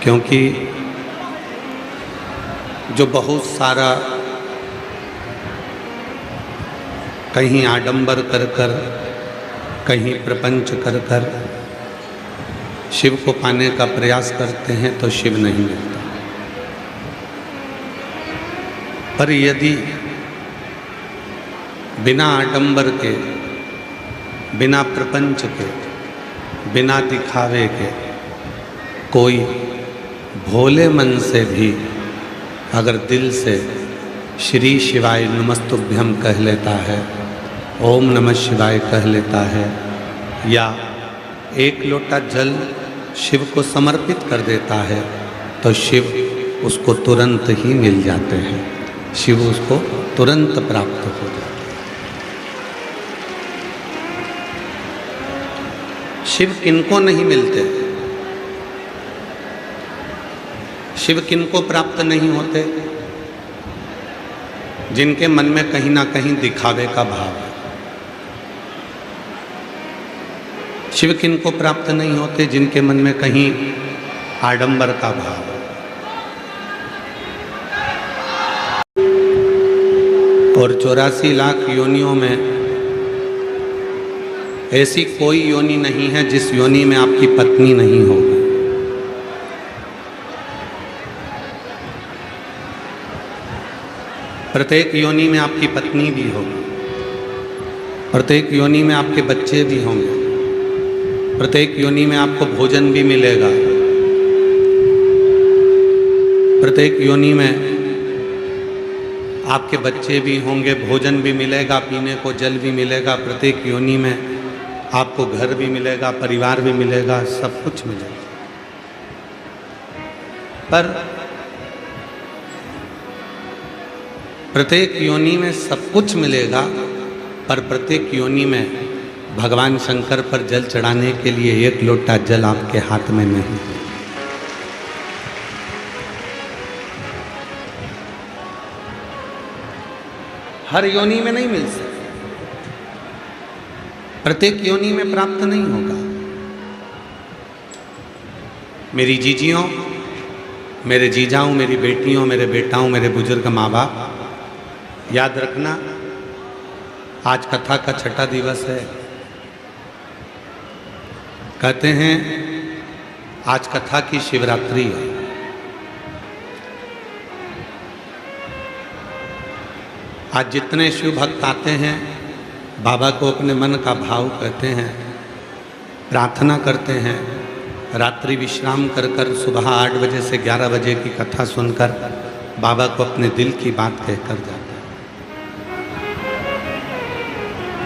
क्योंकि जो बहुत सारा कहीं आडंबर कर कर, कहीं प्रपंच कर कर शिव को पाने का प्रयास करते हैं तो शिव नहीं मिलता। पर यदि बिना आडंबर के, बिना प्रपंच के, बिना दिखावे के कोई भोले मन से भी अगर दिल से श्री शिवाय नमस्तुभ्यं कह लेता है, ओम नमः शिवाय कह लेता है, या एक लोटा जल शिव को समर्पित कर देता है तो शिव उसको तुरंत ही मिल जाते हैं, शिव उसको तुरंत प्राप्त हो जाते हैं। शिव किनको नहीं मिलते, शिव किनको प्राप्त नहीं होते? जिनके मन में कहीं ना कहीं दिखावे का भाव है। शिव किनको प्राप्त नहीं होते? जिनके मन में कहीं आडंबर का भाव है। और 84 लाख योनियों में ऐसी कोई योनि नहीं है जिस योनि में आपकी पत्नी नहीं होगी। प्रत्येक योनि में आपकी पत्नी भी होगी, प्रत्येक योनि में आपके बच्चे भी होंगे, प्रत्येक योनि में आपको भोजन भी मिलेगा, प्रत्येक योनि में आपके बच्चे भी होंगे, भोजन भी मिलेगा, पीने को जल भी मिलेगा, प्रत्येक योनि में आपको घर भी मिलेगा, परिवार भी मिलेगा, सब कुछ मिलेगा। पर प्रत्येक योनि में सब कुछ मिलेगा, पर प्रत्येक योनि में भगवान शंकर पर जल चढ़ाने के लिए एक लोटा जल आपके हाथ में नहीं। हर योनि में नहीं मिल सकता, प्रत्येक योनि में प्राप्त नहीं होगा। मेरी जीजियों, मेरे जीजाओं, मेरी बेटियों, मेरे बेटाओं, मेरे बुजुर्ग माँ बाप, याद रखना आज कथा का छठा दिवस है। कहते हैं आज कथा की शिवरात्रि है। आज जितने शिव भक्त आते हैं बाबा को अपने मन का भाव कहते हैं, प्रार्थना करते हैं, रात्रि विश्राम कर कर सुबह 8 बजे से 11 बजे की कथा सुनकर बाबा को अपने दिल की बात कहकर जाते हैं।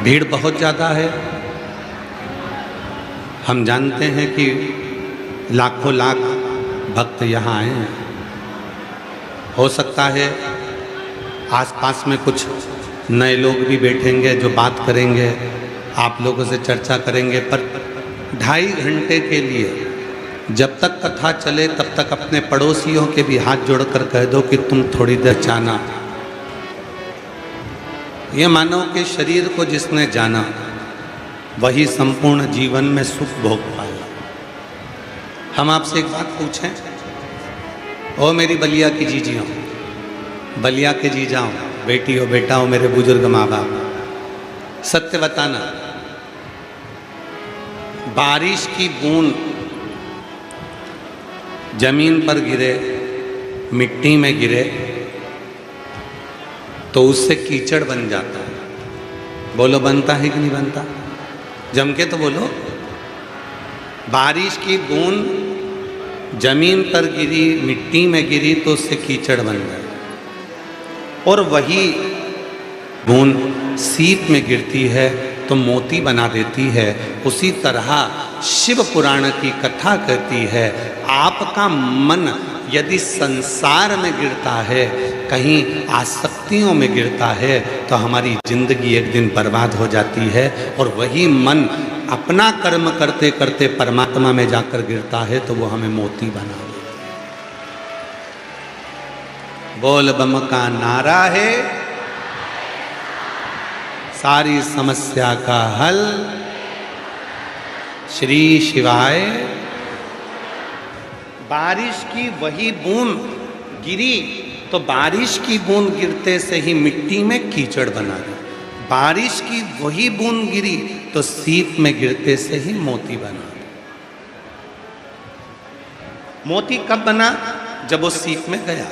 भीड़ बहुत ज़्यादा है, हम जानते हैं कि लाखों लाख भक्त यहाँ आए हैं। हो सकता है आसपास में कुछ नए लोग भी बैठेंगे जो बात करेंगे, आप लोगों से चर्चा करेंगे, पर 2.5 घंटे के लिए जब तक कथा चले तब तक अपने पड़ोसियों के भी हाथ जोड़कर कह दो कि तुम थोड़ी देर जाना। ये मानव के शरीर को जिसने जाना वही संपूर्ण जीवन में सुख भोग पाएगा। हम आपसे एक बात पूछें, ओ मेरी बलिया की जीजियों, बलिया के जीजाओं, बेटियों, बेटाओं, मेरे बुजुर्ग माँ बाप, सत्य बताना, बारिश की बूंद जमीन पर गिरे, मिट्टी में गिरे तो उससे कीचड़ बन जाता है। बोलो बनता है कि नहीं बनता? जम के तो बोलो। बारिश की बूंद जमीन पर गिरी, मिट्टी में गिरी तो उससे कीचड़ बन गया, और वही बूंद सीप में गिरती है तो मोती बना देती है। उसी तरह शिव पुराण की कथा कहती है, आपका मन यदि संसार में गिरता है, कहीं आसक्तियों में गिरता है, तो हमारी जिंदगी एक दिन बर्बाद हो जाती है। और वही मन अपना कर्म करते करते परमात्मा में जाकर गिरता है तो वो हमें मोती बना देता है। बोल बम का नारा है सारी समस्या का हल, श्री शिवाय बारिश की वही बूंद गिरी तो बारिश की बूंद गिरते से ही मिट्टी में कीचड़ बना दी। बारिश की वही बूंद गिरी तो सीप में गिरते से ही मोती बना। मोती कब बना? जब वो सीप में गया।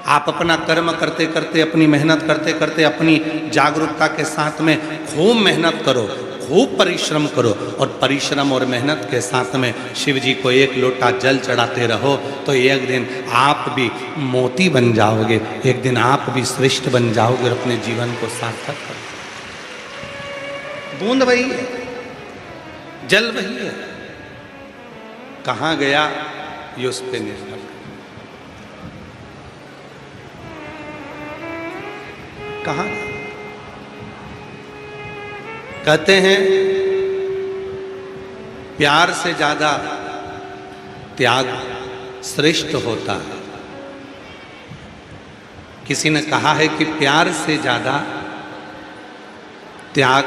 आप अपना कर्म करते करते, अपनी मेहनत करते करते, अपनी जागरूकता के साथ में खूब मेहनत करो, खूब परिश्रम करो, और परिश्रम और मेहनत के साथ में शिव जी को एक लोटा जल चढ़ाते रहो, तो एक दिन आप भी मोती बन जाओगे, एक दिन आप भी श्रेष्ठ बन जाओगे और अपने जीवन को सार्थक करोगे। बूंद वही है, जल वही है, कहाँ गया ये उस पर निर्भर। कहाँ कहते हैं प्यार से ज्यादा त्याग श्रेष्ठ होता है। किसी ने कहा है कि प्यार से ज्यादा त्याग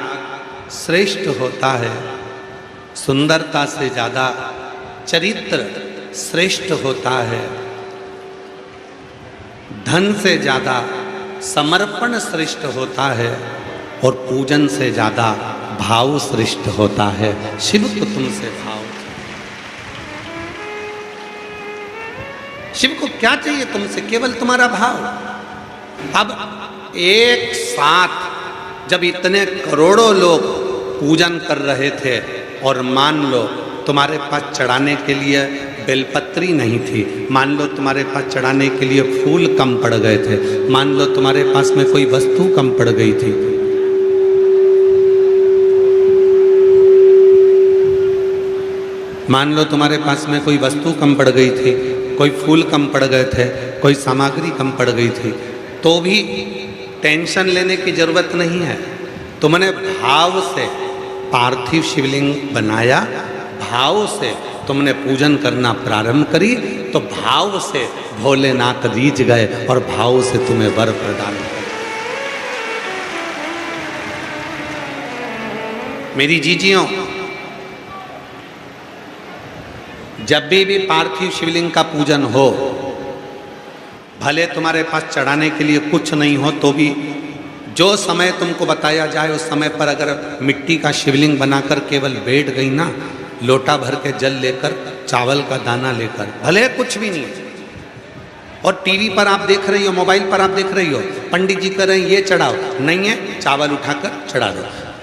श्रेष्ठ होता है, सुंदरता से ज्यादा चरित्र श्रेष्ठ होता है, धन से ज्यादा समर्पण श्रेष्ठ होता है, और पूजन से ज्यादा भाव श्रेष्ठ होता है। शिव को तुमसे भाव, शिव को क्या चाहिए तुमसे? केवल तुम्हारा भाव। अब एक साथ जब इतने करोड़ों लोग पूजन कर रहे थे और मान लो तुम्हारे पास चढ़ाने के लिए बेलपत्री नहीं थी, मान लो तुम्हारे पास चढ़ाने के लिए फूल कम पड़ गए थे, मान लो तुम्हारे पास में कोई वस्तु कम पड़ गई थी, मान लो तुम्हारे पास में कोई वस्तु कम पड़ गई थी, कोई फूल कम पड़ गए थे, कोई सामग्री कम पड़ गई थी, तो भी टेंशन लेने की जरूरत नहीं है। तुमने भाव से पार्थिव शिवलिंग बनाया, भाव से तुमने पूजन करना प्रारंभ करी, तो भाव से भोलेनाथ रीझ गए और भाव से तुम्हें वर प्रदान कर। मेरी जीजियों, जब भी पार्थिव शिवलिंग का पूजन हो, भले तुम्हारे पास चढ़ाने के लिए कुछ नहीं हो, तो भी जो समय तुमको बताया जाए उस समय पर अगर मिट्टी का शिवलिंग बनाकर केवल बैठ गई ना, लोटा भर के जल लेकर, चावल का दाना लेकर, भले कुछ भी नहीं, और टीवी पर आप देख रही हो, मोबाइल पर आप देख रही हो, पंडित जी कह रहे हैं ये चढ़ाओ, नहीं है चावल उठाकर चढ़ा दो,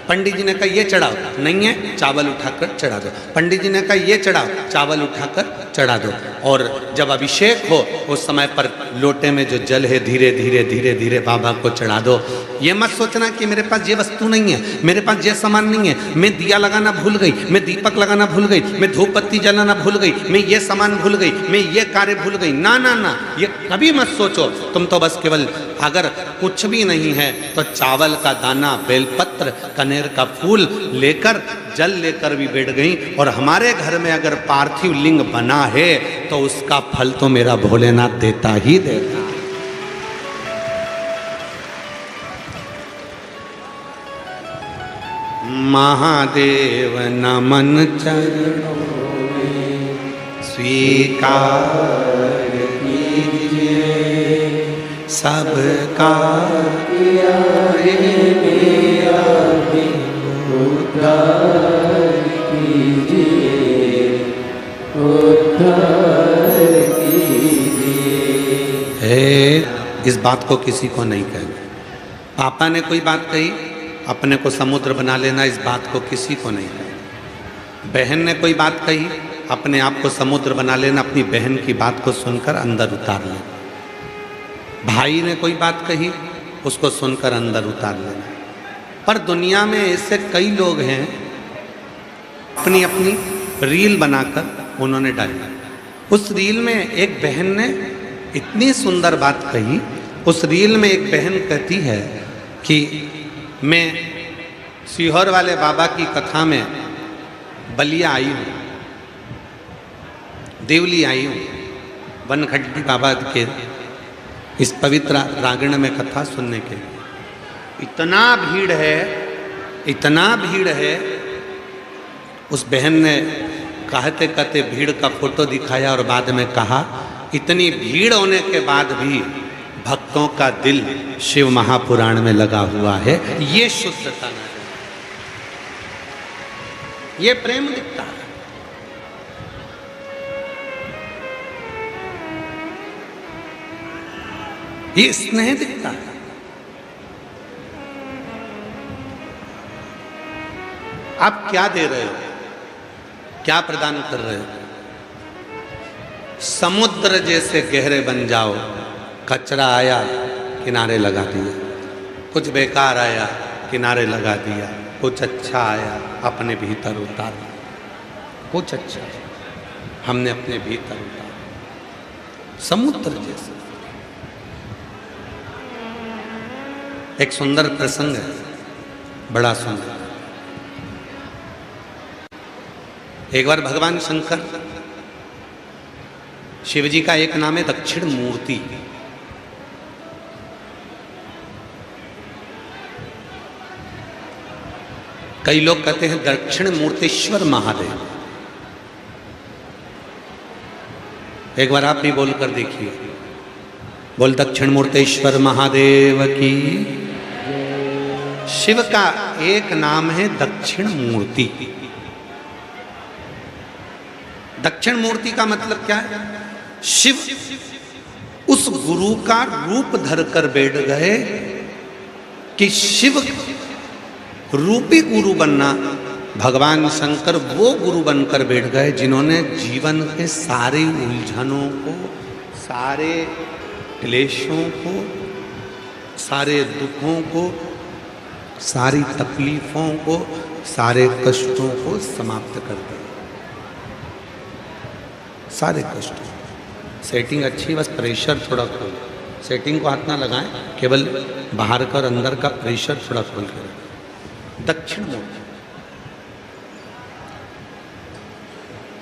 पंडित जी ने कहा ये चढ़ाओ, नहीं है चावल उठाकर चढ़ा दो, पंडित जी ने कहा ये चढ़ाओ, चावल उठाकर चढ़ा दो। और जब अभिषेक हो उस समय पर लोटे में जो जल है धीरे धीरे धीरे धीरे बाबा को चढ़ा दो। ये मत सोचना कि मेरे पास ये वस्तु नहीं है, मेरे पास ये सामान नहीं है, मैं दिया लगाना भूल गई, मैं दीपक लगाना भूल गई, मैं धूप बत्ती जलाना भूल गई, मैं ये सामान भूल गई, मैं ये कार्य भूल गई। ना ना ना, ये कभी मत सोचो। तुम तो बस केवल अगर कुछ भी नहीं है तो चावल का दाना, बेलपत्र, कनेर का फूल लेकर, जल लेकर भी बैठ गई। और हमारे घर में अगर पार्थिव लिंग बना है तो उसका फल तो मेरा भोलेनाथ देता ही देता। महादेव नमन चरणों में स्वीकार कीजिए, सबका किया है मेरा भी उद्धार कीजिए, उद्धार कीजिए। इस बात को किसी को नहीं कहना। पापा ने कोई बात कही, अपने को समुद्र बना लेना, इस बात को किसी को नहीं कहना। बहन ने कोई बात कही, अपने आप को समुद्र बना लेना, अपनी बहन की बात को सुनकर अंदर उतार लेना। भाई ने कोई बात कही, उसको सुनकर अंदर उतार लेना। पर दुनिया में ऐसे कई लोग हैं, अपनी अपनी रील बनाकर उन्होंने डाली। उस रील में एक बहन ने इतनी सुंदर बात कही। उस रील में एक बहन कहती है कि मैं सीहोर वाले बाबा की कथा में बलिया आई हूँ, देवली आई हूँ, बनखड्डी बाबा के इस पवित्र प्रांगण में कथा सुनने के लिए। इतना भीड़ है, इतना भीड़ है। उस बहन ने कहते कहते भीड़ का फोटो दिखाया और बाद में कहा इतनी भीड़ होने के बाद भी भक्तों का दिल शिव महापुराण में लगा हुआ है। ये शुद्धता न, ये प्रेम दिखता है। ये स्नेह दिखता है। आप क्या दे रहे हो, क्या प्रदान कर रहे हो? समुद्र जैसे गहरे बन जाओ, कचरा आया किनारे लगा दिया, कुछ बेकार आया किनारे लगा दिया, कुछ अच्छा आया अपने भीतर उतारा, कुछ अच्छा हमने अपने भीतर उतारा। समुद्र जैसे। एक सुंदर प्रसंग है, बड़ा सुंदर। एक बार भगवान शंकर, शिव जी का एक नाम है दक्षिण मूर्ति। कई लोग कहते हैं दक्षिण मूर्तेश्वर महादेव। एक बार आप भी बोल कर देखिए, बोल दक्षिण मूर्तेश्वर महादेव की। शिव का एक नाम है दक्षिण मूर्ति। दक्षिण मूर्ति का मतलब क्या है? शिव उस गुरु का रूप धरकर बैठ गए कि शिव रूपी गुरु बनना। भगवान शंकर वो गुरु बनकर बैठ गए जिन्होंने जीवन के सारे उलझनों को, सारे क्लेशों को, सारे दुखों को, सारी तकलीफों को, सारे कष्टों को समाप्त कर दिया। सारे कष्ट। सेटिंग अच्छी, बस प्रेशर थोड़ा खोल। सेटिंग को हाथ ना लगाएं, केवल बाहर का और अंदर का प्रेशर थोड़ा खोल कर। दक्षिण मूर्ति,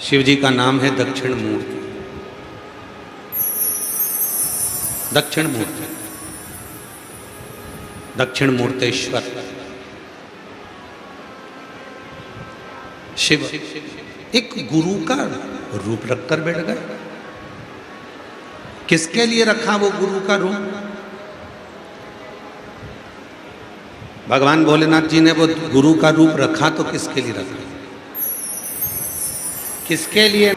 शिव जी का नाम है दक्षिण मूर्ति। दक्षिण मूर्ति, दक्षिण मूर्तेश्वर शिव एक गुरु का रूप रखकर बैठ गए। किसके लिए रखा वो गुरु का रूप? भगवान भोलेनाथ जी ने वो गुरु का रूप रखा तो किसके लिए रखा? किसके लिए?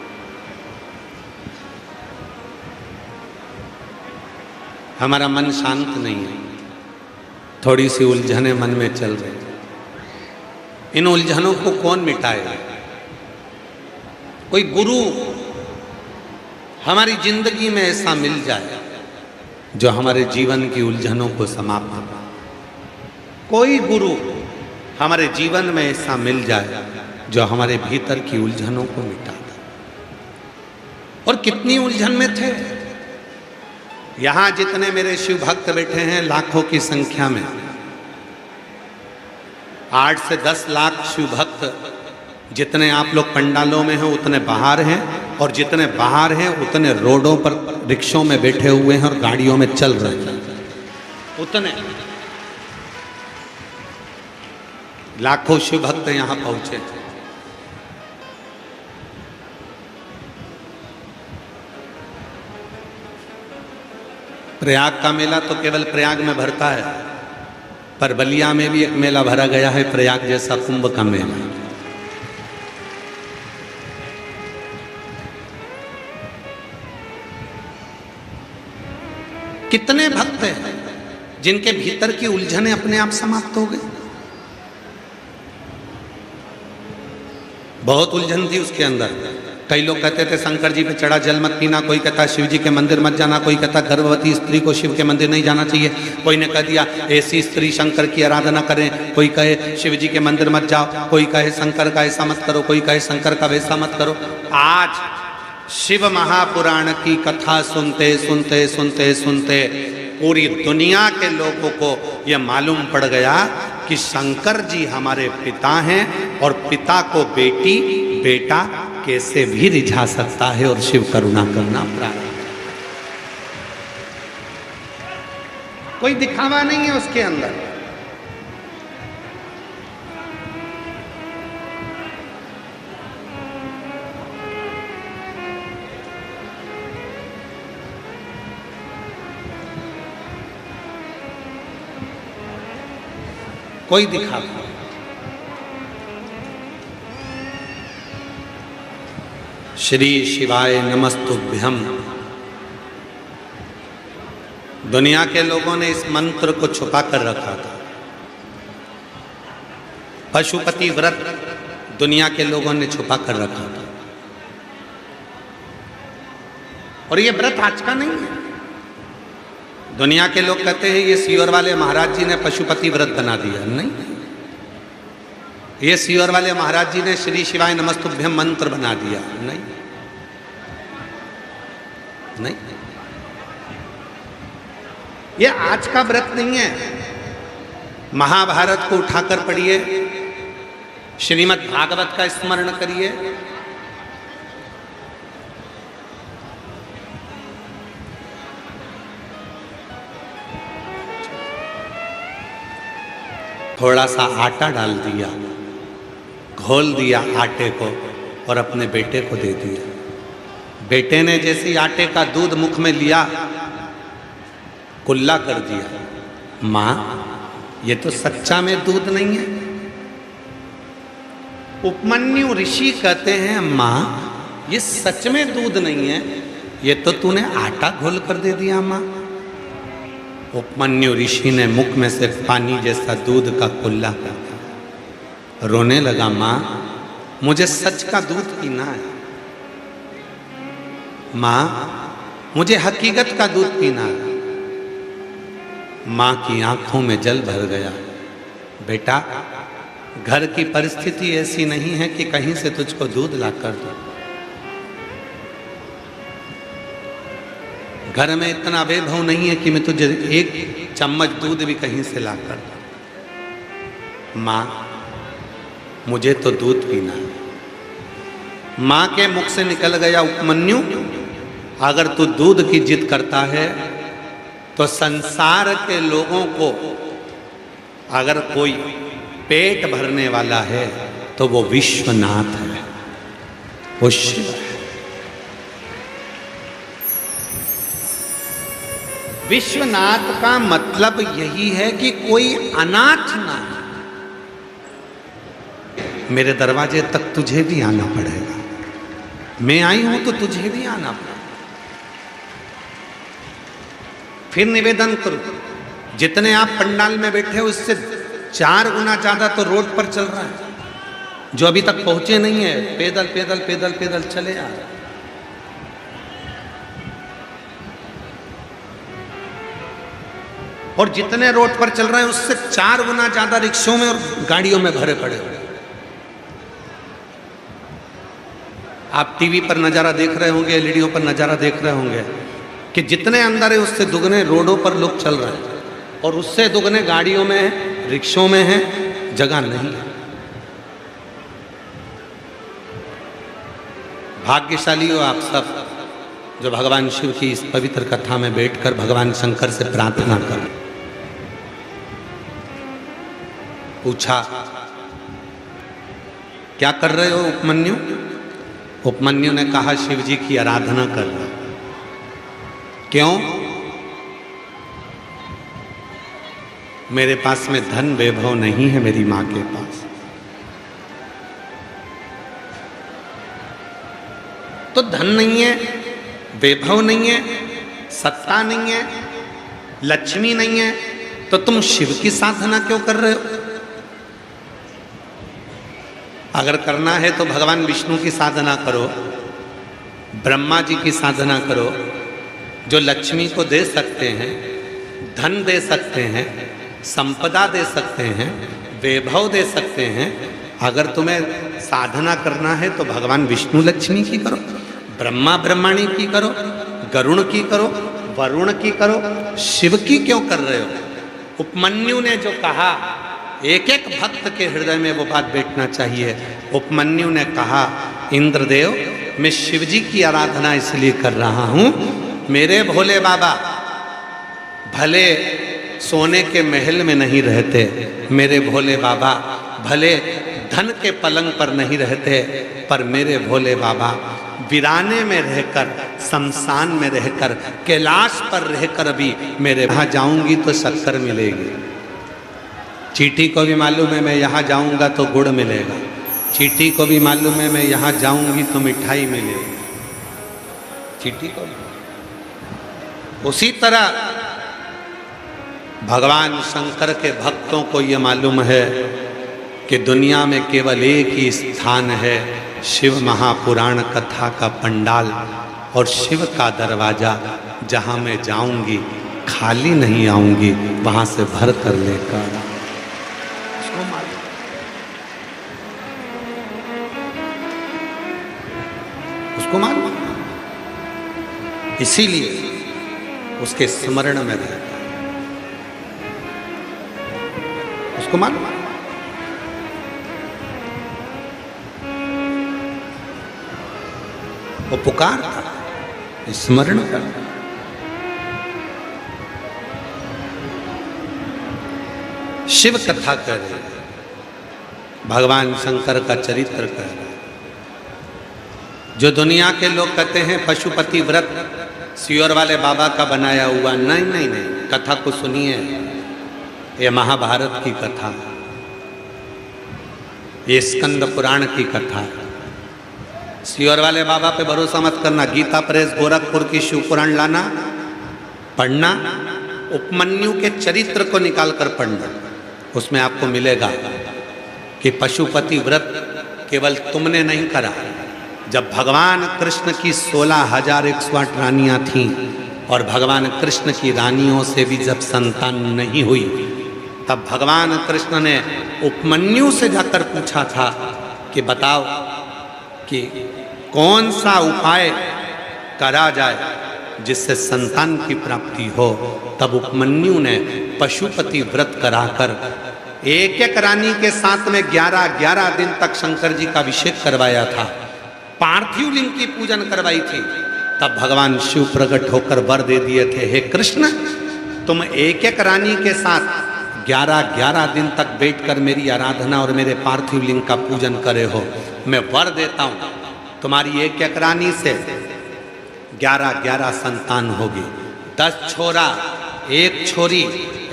हमारा मन शांत नहीं है, थोड़ी सी उलझने मन में चल रही। इन उलझनों को कौन मिटाएगा? कोई गुरु हमारी जिंदगी में ऐसा मिल जाए जो हमारे जीवन की उलझनों को समाप्त कर। कोई गुरु हमारे जीवन में ऐसा मिल जाए जो हमारे भीतर की उलझनों को मिटा दे। और कितनी उलझन में थे। यहां जितने मेरे शिव भक्त बैठे हैं लाखों की संख्या में, 8 से 10 लाख शिव भक्त जितने आप लोग पंडालों में हैं उतने बाहर हैं, और जितने बाहर हैं उतने रोडों पर रिक्शों में बैठे हुए हैं और गाड़ियों में चल रहे हैं। उतने लाखों शिव भक्त यहां पहुंचे। प्रयाग का मेला तो केवल प्रयाग में भरता है, पर बलिया में भी एक मेला भरा गया है, प्रयाग जैसा कुंभ का मेला। कितने भक्त हैं जिनके भीतर की उलझनें अपने आप समाप्त हो गई। बहुत उलझन थी उसके अंदर। कई लोग कहते थे शंकर जी पे चढ़ा जल मत पीना, कोई कहता शिव जी के मंदिर मत जाना, कोई कहता गर्भवती स्त्री को शिव के मंदिर नहीं जाना चाहिए, कोई ने कह दिया ऐसी स्त्री शंकर की आराधना करें, कोई कहे शिव जी के मंदिर मत जाओ, कोई कहे शंकर का ऐसा मत करो, कोई कहे शंकर का वैसा मत करो। आज शिव महापुराण की कथा सुनते सुनते सुनते सुनते पूरी दुनिया के लोगों को यह मालूम पड़ गया कि शंकर जी हमारे पिता हैं, और पिता को बेटी बेटा कैसे भी रिझा सकता है, और शिव करुणा करना प्रारंभ। कोई दिखावा नहीं है उसके अंदर। कोई दिखावा। श्री शिवाय नमस्तुभ्यम। दुनिया के लोगों ने इस मंत्र को छुपा कर रखा था। पशुपति व्रत दुनिया के लोगों ने छुपा कर रखा था। और ये व्रत आज का नहीं है। दुनिया के लोग कहते हैं ये सीहोर वाले महाराज जी ने पशुपति व्रत बना दिया। नहीं, ये सीहोर वाले महाराज जी ने श्री शिवाय नमस्तुभ्यम मंत्र बना दिया। नहीं नहीं, ये आज का व्रत नहीं है। महाभारत को उठाकर पढ़िए, श्रीमद् भागवत का स्मरण करिए। थोड़ा सा आटा डाल दिया, घोल दिया आटे को और अपने बेटे को दे दिया। बेटे ने जैसे आटे का दूध मुख में लिया, कुल्ला कर दिया। माँ, ये तो सच्चा में दूध नहीं है। उपमन्यु ऋषि कहते हैं माँ, ये सच में दूध नहीं है, ये तो तूने आटा घोल कर दे दिया माँ। उपमन्यु ऋषि ने मुख में से पानी जैसा दूध का कुल्ला कर दिया। रोने लगा, माँ मुझे सच का दूध पीना है, माँ मुझे हकीकत का दूध पीना है। माँ की आंखों में जल भर गया। बेटा, घर की परिस्थिति ऐसी नहीं है कि कहीं से तुझको दूध ला कर दो। घर में इतना वैभव नहीं है कि मैं तुझे एक चम्मच दूध भी कहीं से ला कर दूं। माँ मुझे तो दूध पीना है। माँ के मुख से निकल गया, उपमन्यु अगर तू दूध की जिद करता है तो संसार के लोगों को अगर कोई पेट भरने वाला है तो वो विश्वनाथ है, वो शिव है। विश्वनाथ का मतलब यही है कि कोई अनाथ ना। मेरे दरवाजे तक तुझे भी आना पड़ेगा। मैं आई हूं तो तुझे भी आना पड़ेगा। फिर निवेदन करो, जितने आप पंडाल में बैठे हो उससे 4 गुना ज्यादा तो रोड पर चल रहा है। जो अभी तक पहुंचे नहीं है, पैदल पैदल पैदल पैदल चले आ रहे। और जितने रोड पर चल रहे हैं उससे 4 गुना ज्यादा रिक्शों में और गाड़ियों में भरे पड़े हुए। आप टीवी पर नजारा देख रहे होंगे, एलईडीओ पर नजारा देख रहे होंगे कि जितने अंदर है उससे दुगने रोडों पर लोग चल रहे हैं और उससे दुगने गाड़ियों में है, रिक्शों में है, जगह नहीं है। भाग्यशाली हो आप सब जो भगवान शिव की इस पवित्र कथा में बैठकर भगवान शंकर से प्रार्थना करें। पूछा, क्या कर रहे हो उपमन्यु? उपमन्यु ने कहा, शिव जी की आराधना कर रहा। क्यों? मेरे पास में धन वैभव नहीं है मेरी मां के पास। तो धन नहीं है, वैभव नहीं है, सत्ता नहीं है, लक्ष्मी नहीं है, तो तुम शिव की साधना क्यों कर रहे हो? अगर करना है तो भगवान विष्णु की साधना करो, ब्रह्मा जी की साधना करो, जो लक्ष्मी को दे सकते हैं, धन दे सकते हैं, संपदा दे सकते हैं, वैभव दे सकते हैं। अगर तुम्हें साधना करना है तो भगवान विष्णु लक्ष्मी की करो, ब्रह्मा ब्रह्माणी की करो, गरुण की करो, वरुण की करो, शिव की क्यों कर रहे हो? उपमन्यु ने जो कहा, एक एक भक्त के हृदय में वो बात बैठना चाहिए। उपमन्यु ने कहा, इंद्रदेव मैं शिव जी की आराधना इसलिए कर रहा हूं, मेरे भोले बाबा भले सोने के महल में नहीं रहते, मेरे भोले बाबा भले धन के पलंग पर नहीं रहते, पर मेरे भोले बाबा वीराने में रहकर, शमशान में रहकर, कैलाश पर रहकर भी मेरे वहां जाऊंगी तो शक्कर मिलेगी, चींटी को भी मालूम है मैं यहाँ जाऊँगा तो गुड़ मिलेगा, चींटी को भी मालूम है मैं यहाँ जाऊँगी तो मिठाई मिलेगी, चींटी को भी। उसी तरह भगवान शंकर के भक्तों को ये मालूम है कि दुनिया में केवल एक ही स्थान है, शिव महापुराण कथा का पंडाल और शिव का दरवाजा, जहाँ मैं जाऊंगी खाली नहीं आऊंगी, वहां से भर कर लेकर। उसको मालूम, इसीलिए उसके स्मरण में रहता है, उसको मालूम। वो पुकारता, स्मरण करता। शिव कथा कर रहे, भगवान शंकर का चरित्र कर रहे। जो दुनिया के लोग कहते हैं पशुपति व्रत सियोर वाले बाबा का बनाया हुआ, नहीं नहीं नहीं, कथा को सुनिए। ये महाभारत की कथा, ये स्कंद पुराण की कथा है। सियोर वाले बाबा पे भरोसा मत करना। गीता प्रेस गोरखपुर की शिव पुराण लाना, पढ़ना, उपमन्यु के चरित्र को निकाल कर पढ़ना, उसमें आपको मिलेगा कि पशुपति व्रत केवल तुमने नहीं करा। जब भगवान कृष्ण की 16,108 रानियां थीं और भगवान कृष्ण की रानियों से भी जब संतान नहीं हुई, तब भगवान कृष्ण ने उपमन्यु से जाकर पूछा था कि बताओ कि कौन सा उपाय करा जाए जिससे संतान की प्राप्ति हो। तब उपमन्यु ने पशुपति व्रत कराकर एक एक रानी के साथ में 11-11 दिन तक शंकर जी का अभिषेक करवाया था, पार्थिव लिंग की पूजन करवाई थी। तब भगवान शिव प्रकट होकर वर दे दिए थे, हे कृष्ण, तुम एक एक रानी के साथ 11-11 दिन तक बैठकर मेरी आराधना और मेरे पार्थिव लिंग का पूजन करे हो। मैं वर देता हूँ, तुम्हारी एक एक रानी से 11-11 संतान होगी, 10 छोरा 1 छोरी।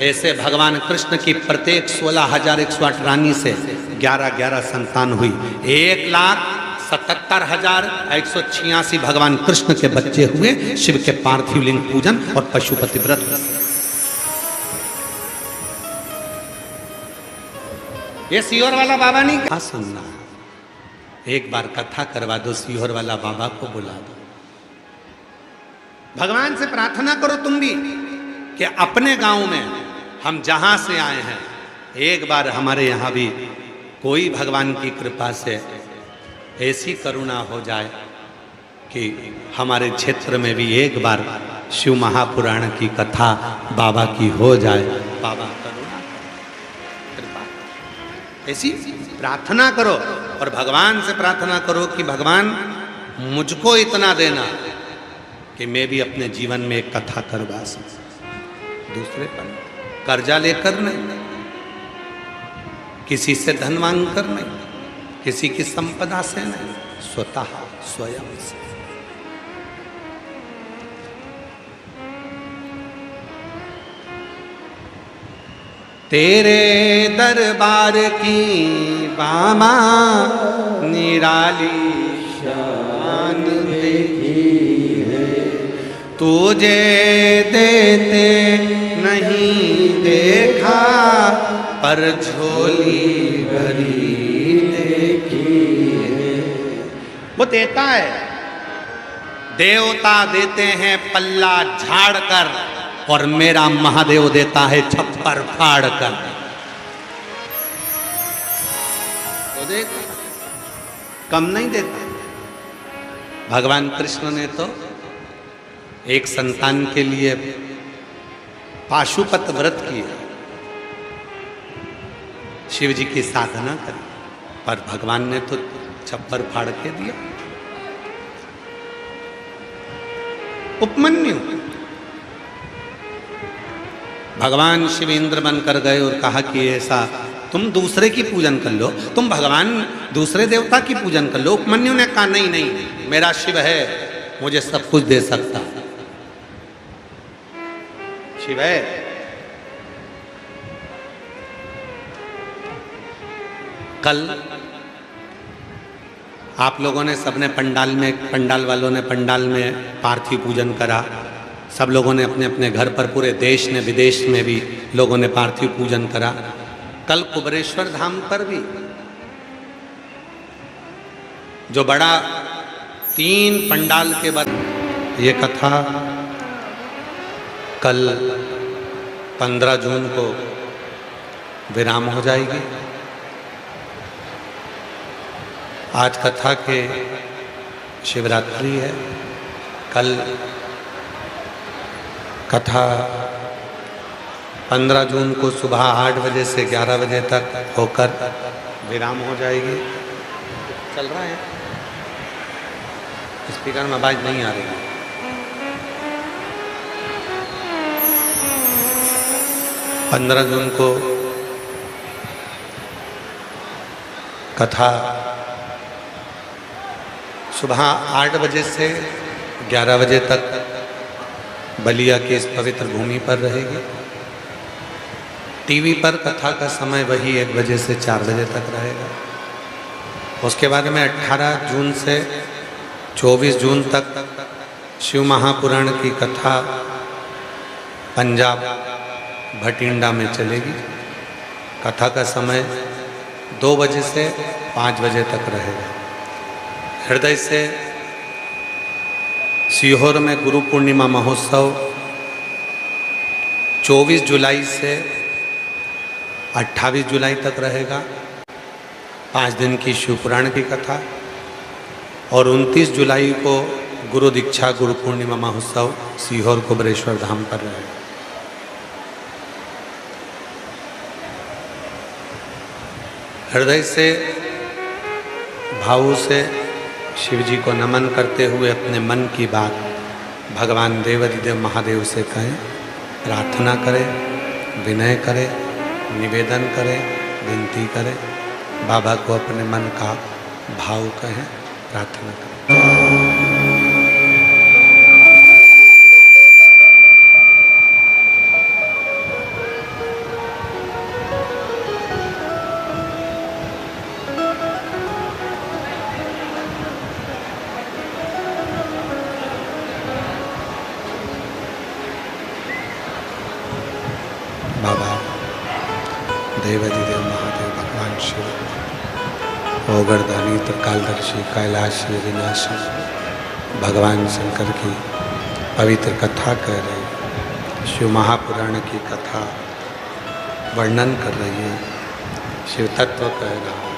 ऐसे भगवान कृष्ण की प्रत्येक 16,108 रानी से 11-11 संतान हुई। 1,77,186 भगवान कृष्ण के बच्चे हुए शिव के पार्थिव लिंग पूजन और पशुपति व्रत। ये सियोर वाला बाबा नहीं कहा सुनना, एक बार कथा करवा दो, सियोर वाला बाबा को बुला दो, भगवान से प्रार्थना करो तुम भी कि अपने गांव में हम जहां से आए हैं, एक बार हमारे यहां भी कोई भगवान की कृपा से ऐसी करुणा हो जाए कि हमारे क्षेत्र में भी एक बार शिव महापुराण की कथा बाबा की हो जाए। बाबा करुणा कृपा, ऐसी प्रार्थना करो और भगवान से प्रार्थना करो कि भगवान मुझको इतना देना कि मैं भी अपने जीवन में एक कथा करवा सकूं। दूसरे पर कर्जा लेकर नहीं, किसी से धन मांग कर नहीं, किसी की संपदा से नहीं, स्वतः स्वयं से। तेरे दरबार की बाबा निराली शान देखी है, तुझे देते नहीं देखा पर झोली भरी देखी है। वो देता है, देवता देते हैं पल्ला झाड़ कर, और मेरा महादेव देता है छप्पर फाड़ कर। वो देता, कम नहीं देता। भगवान कृष्ण ने तो एक संतान के लिए पाशुपत व्रत किया, शिव जी की साधना करी, पर भगवान ने तो छप्पर फाड़ के दिया। उपमन्यु भगवान शिव इंद्र बनकर गए और कहा कि ऐसा तुम दूसरे की पूजन कर लो, तुम भगवान दूसरे देवता की पूजन कर लो। उपमन्यु ने कहा नहीं नहीं, मेरा शिव है, मुझे सब कुछ दे सकता, शिव है। कल आप लोगों ने सबने पंडाल वालों ने पंडाल में पार्थिव पूजन करा, सब लोगों ने अपने अपने घर पर, पूरे देश ने विदेश में भी लोगों ने पार्थिव पूजन करा। कल कुबेरेश्वर धाम पर भी जो बड़ा 3 पंडाल के बाद ये कथा कल 15 जून को विराम हो जाएगी। आज कथा के शिवरात्रि है। कल कथा 15 जून को सुबह 8 बजे से 11 बजे तक होकर विराम हो जाएगी। चल रहा है, स्पीकर में आवाज नहीं आ रही है। 15 जून को कथा सुबह 8 बजे से 11 बजे तक बलिया की इस पवित्र भूमि पर रहेगी। टीवी पर कथा का समय वही 1 बजे से 4 बजे तक रहेगा। उसके बाद में 18 जून से 24 जून तक शिव महापुराण की कथा पंजाब भटिंडा में चलेगी। कथा का समय 2 बजे से 5 बजे तक रहेगा। हृदय से सीहोर में गुरु पूर्णिमा महोत्सव 24 जुलाई से 28 जुलाई तक रहेगा। 5 दिन की शिवपुराण की कथा और 29 जुलाई को गुरु दीक्षा गुरु पूर्णिमा महोत्सव सीहोर कुबेरेश्वर धाम पर रहेगा। हृदय से भावों से शिव जी को नमन करते हुए अपने मन की बात भगवान देवाधिदेव महादेव से कहें, प्रार्थना करें, विनय करें, निवेदन करें, विनती करें, बाबा को अपने मन का भाव कहें, प्रार्थना करें। बाबा देवाधिदेव महादेव भगवान शिव ओगरदानी त्रिकालदर्शी कैलाशी विनाशी भगवान शंकर की पवित्र कथा कह रहे हैं। शिव महापुराण की कथा वर्णन कर रही है, शिव तत्व कह रहा है।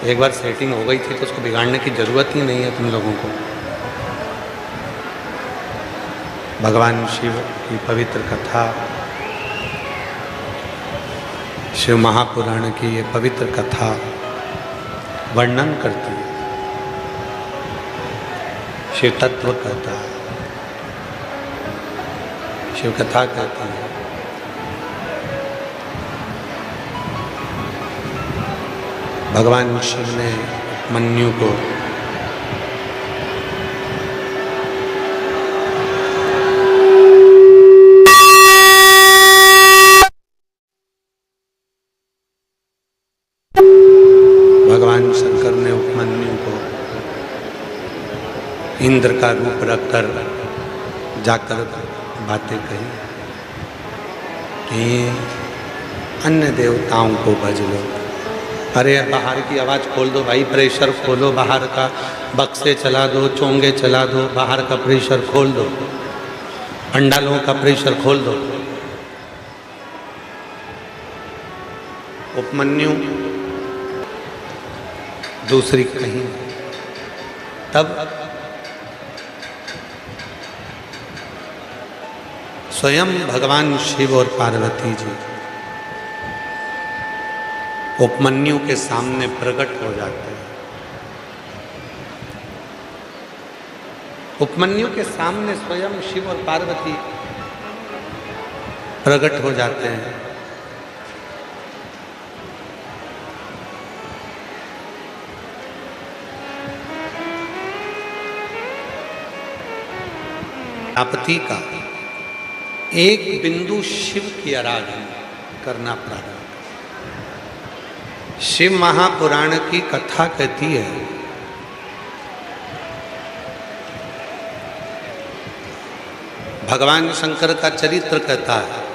एक बार सेटिंग हो गई थी तो उसको बिगाड़ने की जरूरत ही नहीं है तुम लोगों को। भगवान शिव की पवित्र कथा, शिव महापुराण की ये पवित्र कथा वर्णन करती है, शिव तत्व कहता है, शिव कथा कहती है। भगवान शिव ने मन्यु को भगवान शंकर ने उपमन्यु को इंद्र का रूप रखकर जाकर बातें कही कि अन्य देवताओं को भज लो। अरे बाहर की आवाज़ खोल दो भाई, प्रेशर खोलो, बाहर का बक्से चला दो, चोंगे चला दो, बाहर का प्रेशर खोल दो, पंडालों का प्रेशर खोल दो। उपमन्यु दूसरी कहीं। तब स्वयं भगवान शिव और पार्वती जी उपमन्यु के सामने प्रकट हो जाते हैं। उपमन्यु के सामने स्वयं शिव और पार्वती प्रकट हो जाते हैं। प्रजापति का एक बिंदु शिव की आराधना करना प्रारंभ। शिव महापुराण की कथा कहती है भगवान शंकर का चरित्र कहता है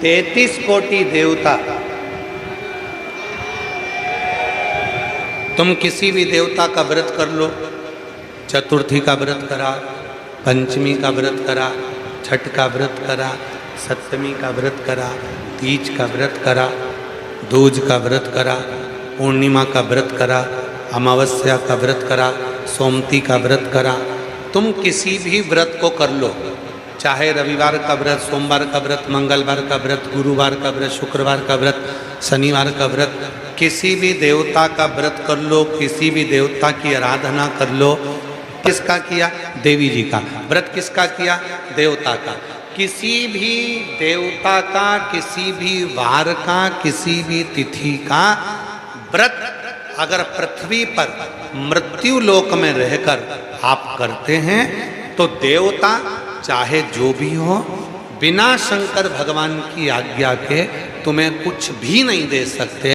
33 कोटि देवता, तुम किसी भी देवता का व्रत कर लो, चतुर्थी का व्रत करा, पंचमी का व्रत करा, छठ का व्रत करा, सप्तमी का व्रत करा, तीज का व्रत करा, दूज का व्रत करा, पूर्णिमा का व्रत करा, अमावस्या का व्रत करा, सोमती का व्रत करा, तुम किसी भी व्रत को कर लो, चाहे रविवार का व्रत, सोमवार का व्रत, मंगलवार का व्रत, गुरुवार का व्रत, शुक्रवार का व्रत, शनिवार का व्रत, किसी भी देवता का व्रत कर लो, किसी भी देवता की आराधना कर लो। किसका किया? देवी जी का। व्रत किसका किया? देवता का। किसी भी देवता का, किसी भी वार का, किसी भी तिथि का व्रत अगर पृथ्वी पर मृत्यु लोक में रहकर आप करते हैं तो देवता चाहे जो भी हो, बिना शंकर भगवान की आज्ञा के तुम्हें कुछ भी नहीं दे सकते।